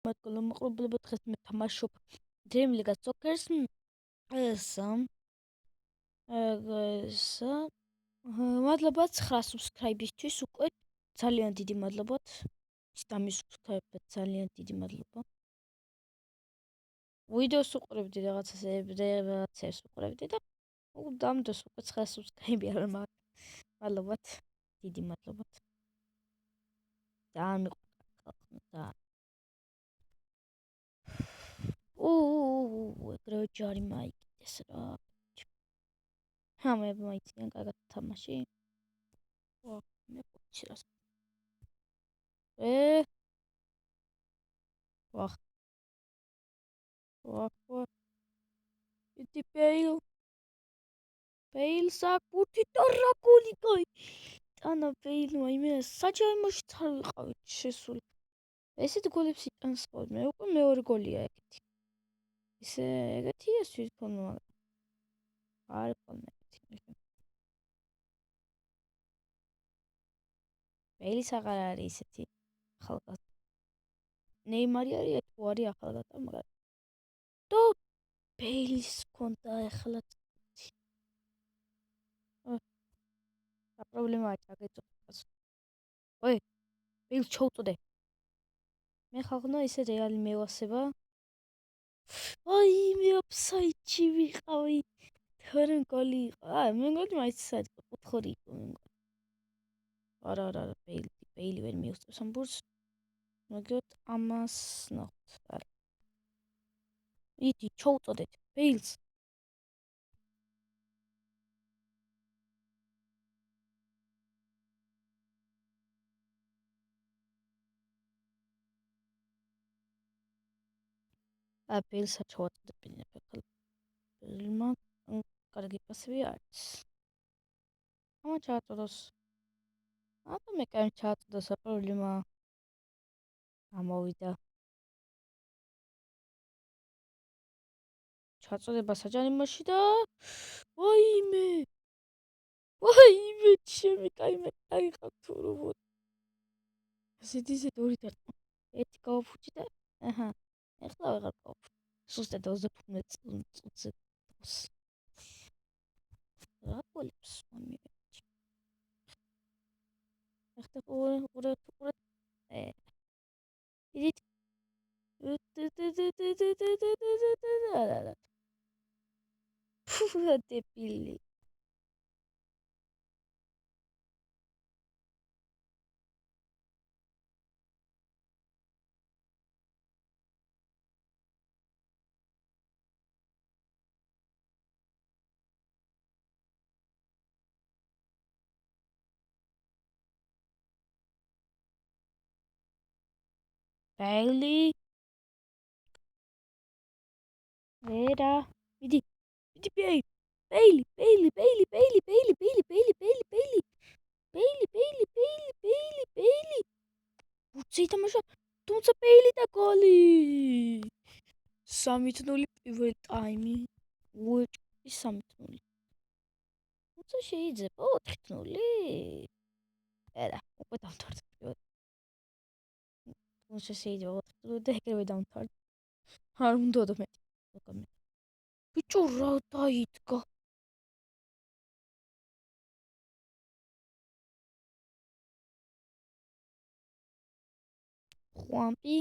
მადლობა დღეს მე თამაშობ Dream League Soccer-ს. მადლობა 9 subscribe-ისთვის უკვე ძალიან დიდი მადლობა. დამის subscribe-ად ძალიან დიდი მადლობა. ვიდეოს უყურებდი რაღაცას უყურებდი და დამდეს უკვე 9 subscribe არ მაქვს. მადლობა. დიდი მადლობა. ძალიან მიყვარხარ. ეგრევე ჯარი მაიკიდეს რა. მე მაიციან კარგად თამაში. მე ვიცი რა. იდი Bale საკუთი ტორაკული კოი. ტანა Bale-მა იმე საჯარიმოში არ ვიყავით შესული. ესეთ გოლებს იტანს ხოლმე. მე უკვე მეორე გოლია ეგეთი. ისე ეგეთია თვითონ მაგრამ. არ ყოლმე ეგეთი. Bale-ის აღარ არის ისეთი ახალგაზრდა. ნეიმარი არის თუ არის ახალგაზრდა მაგრამ. თუ Bale-ის კონდა ახლა პრობლემაა ჩაგეწოდეს. ой, Bale ჩაუწოდე. მე ხალხნა ისე რეალი მევასება. მე ოფსაიდში ვიყავი. თორემ გოლი იყო. მე მგონი მაინც საერთოდ კუთხური იყო. არა, Bale ვერ მიუწევს ამ ბურს. მოგეთ ამას ნახოთ. არა. იდი ჩაუწოდეთ Bale-ს. Bale-ს ჩაუწოდებინებ ახლა. Bale-მა კარგი პასები არის. ამა ჩააწოდოს. მე კაი ჩააწოდოს პრობლემა. ამოვიდა. ჩაწოდება საჯარიმოში და ვაიმე ჩემი კაი ხათურობო. ზედიზედ ორი დარტყმა. ერთი გავაფუჭი და ახლა ვეღარ გავაფუჭი. ზუსტად 35 წუთზე დროს. რა გოლებს მომივეჭი. ახლა უყურეთ. იდით. დებილი. Bale. ვერა. იდი Bale. უცი თამაშა. თუმცა Bale და გოლი. 3-0 პირველი ტაიმი. უეჭი 3-0. თუმცა შეიძლება 4-0. არა, უკვე დავთვალე. თუმცა შეიძლება 4-0 და ეგრევე დავთვალე. არ უნდა და მე. ბიჭო რა დაიდგა. ხვამპი.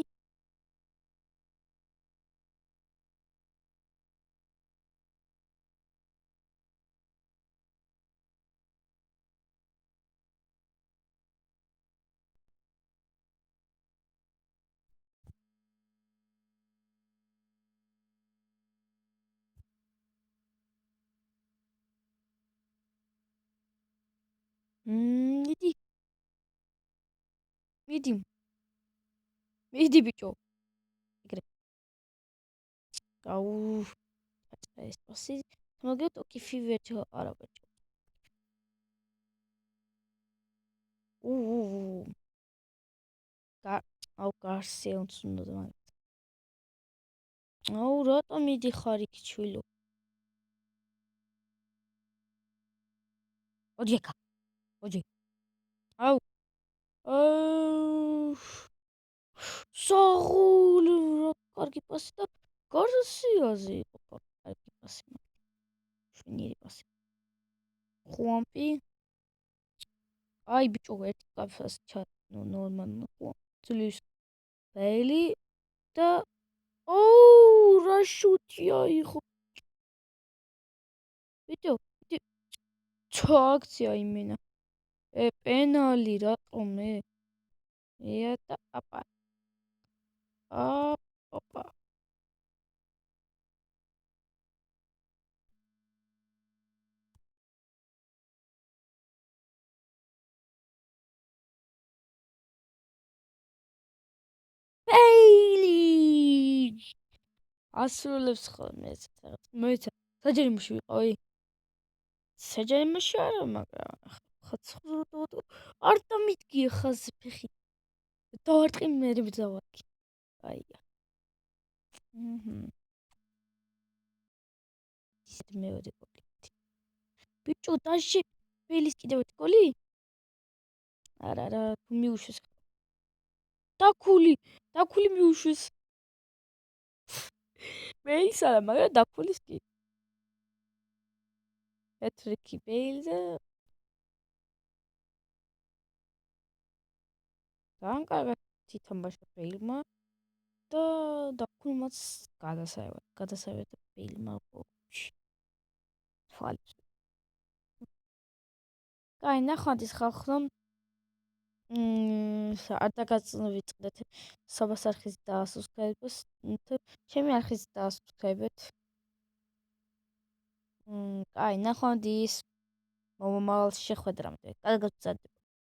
მიდი ბიჭო. ეგრე. აუ. ეს პასი. მოგეთ ოკი ფივერჩო არა ბიჭო. აუ გარსეუნს უნდა და მაგ. აუ რატომ მიდიხარ იქ ჩვილო? ოჯი. აუ. საღული კარგი პასი და გარსიაზე იყო კარგი პასი. შვენიერი პასი. ხუანპი. აი ბიჭო ერთი კაფას ნორმალურად ხუან. ძლის ბეილი და რა შუტია იყო. ბიჭო, ცა აქცია იმენა. პენალი რატომე? და აპა. აპა. ბეილი! ასრულებს ხოლმე ეს რაღაც. მოიცა, საჯარიმოში ვიყავი. საჯარიმოში არა, მაგრამ არ დამიდგია ხაზზე ფეხი. დავარტყი მე ბძავაკი. აია. ისეთ მეორე გოლი. ბიჭო, დაში ბეილის კიდევ ერთი გოლი? არა, თუ მიუშვეს. დაქული მიუშვეს. ბეილის არა, მაგრამ დაქულის კი. ჰეტრიკი ბეილზე. ძალიან კარგად ითამაშა ბეილმა და დაქულმაც გადასავეთ ბეილმა გოლში. თვალს. კაი, ნახოთ ის ხალხო. არ დაგაწვით საბას არხის დაასუსქრებას. ჩემი არხის დაასუსქრებეთ. კაი, ნახოთ ის მომავალ შეხვედრამდე. კარგად ვწადებ.